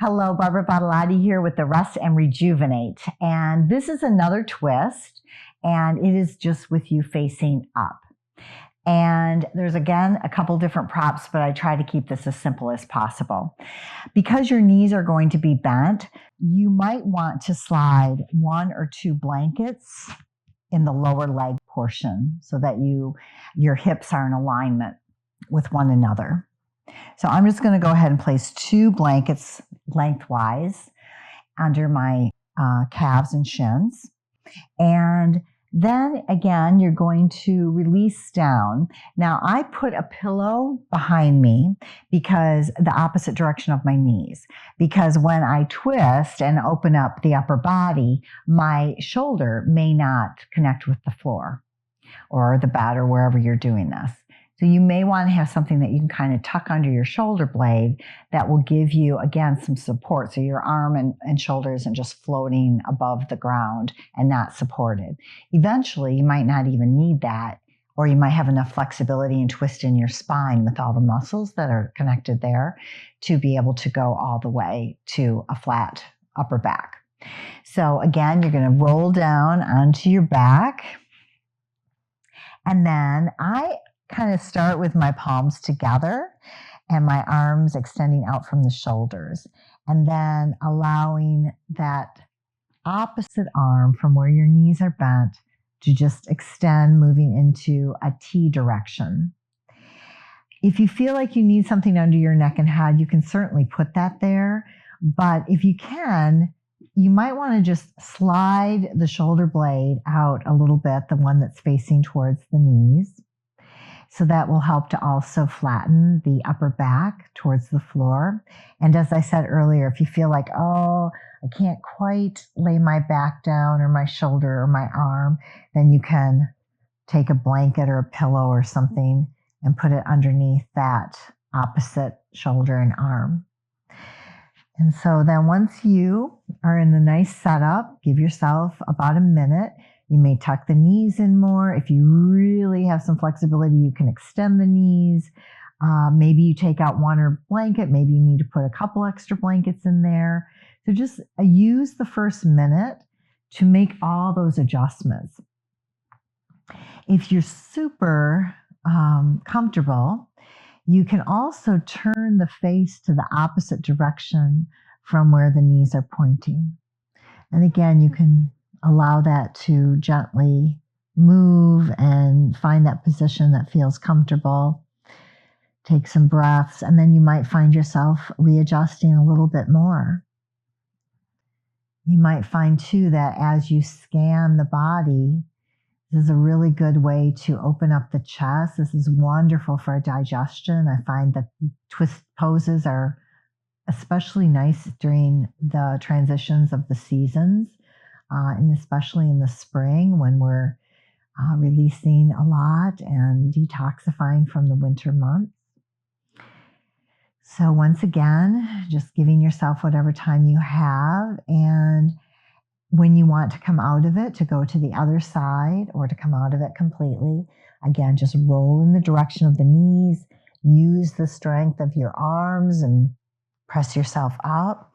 Hello, Barbara Badolati here with the Rest and Rejuvenate. And this is another twist, and it is just with you facing up. And there's, again, a couple different props, but I try to keep this as simple as possible. Because your knees are going to be bent, you might want to slide 1 or 2 blankets in the lower leg portion so that your hips are in alignment with one another. So I'm just going to go ahead and place 2 blankets lengthwise under my calves and shins. And then again, you're going to release down. Now I put a pillow behind me because the opposite direction of my knees, because when I twist and open up the upper body, my shoulder may not connect with the floor or the bed or wherever you're doing this. So you may want to have something that you can kind of tuck under your shoulder blade that will give you, again, some support. So your arm and shoulder isn't just floating above the ground and not supported. Eventually, you might not even need that, or you might have enough flexibility and twist in your spine with all the muscles that are connected there to be able to go all the way to a flat upper back. So again, you're going to roll down onto your back. And then I kind of start with my palms together and my arms extending out from the shoulders, and then allowing that opposite arm from where your knees are bent to just extend, moving into a T direction. If you feel like you need something under your neck and head, you can certainly put that there, but if you can, you might want to just slide the shoulder blade out a little bit, the one that's facing towards the knees. So that will help to also flatten the upper back towards the floor. And as I said earlier, if you feel like, oh, I can't quite lay my back down or my shoulder or my arm, then you can take a blanket or a pillow or something and put it underneath that opposite shoulder and arm. And so then once you are in the nice setup, give yourself about a minute. You may tuck the knees in more. If you really have some flexibility, you can extend the knees. Maybe you take out 1 blanket. Maybe you need to put a couple extra blankets in there. So just use the first minute to make all those adjustments. If you're super comfortable, you can also turn the face to the opposite direction from where the knees are pointing. And again, you can allow that to gently move and find that position that feels comfortable. Take some breaths, and then you might find yourself readjusting a little bit more. You might find too that as you scan the body, this is a really good way to open up the chest. This is wonderful for digestion. I find that twist poses are especially nice during the transitions of the seasons. And especially in the spring when we're releasing a lot and detoxifying from the winter months. So once again, just giving yourself whatever time you have, and when you want to come out of it, to go to the other side or to come out of it completely, again, just roll in the direction of the knees, use the strength of your arms and press yourself up.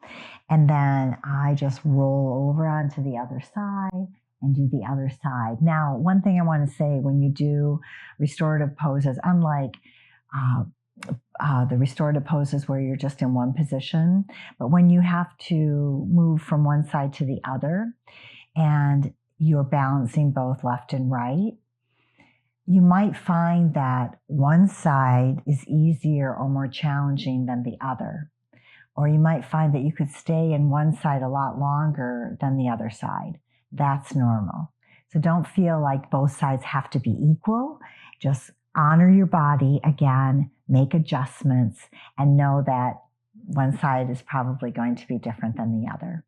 And then I just roll over onto the other side and do the other side. Now, one thing I want to say, when you do restorative poses, unlike the restorative poses where you're just in one position, but when you have to move from one side to the other and you're balancing both left and right, you might find that one side is easier or more challenging than the other. Or you might find that you could stay in one side a lot longer than the other side. That's normal. So don't feel like both sides have to be equal. Just honor your body again, make adjustments, and know that one side is probably going to be different than the other.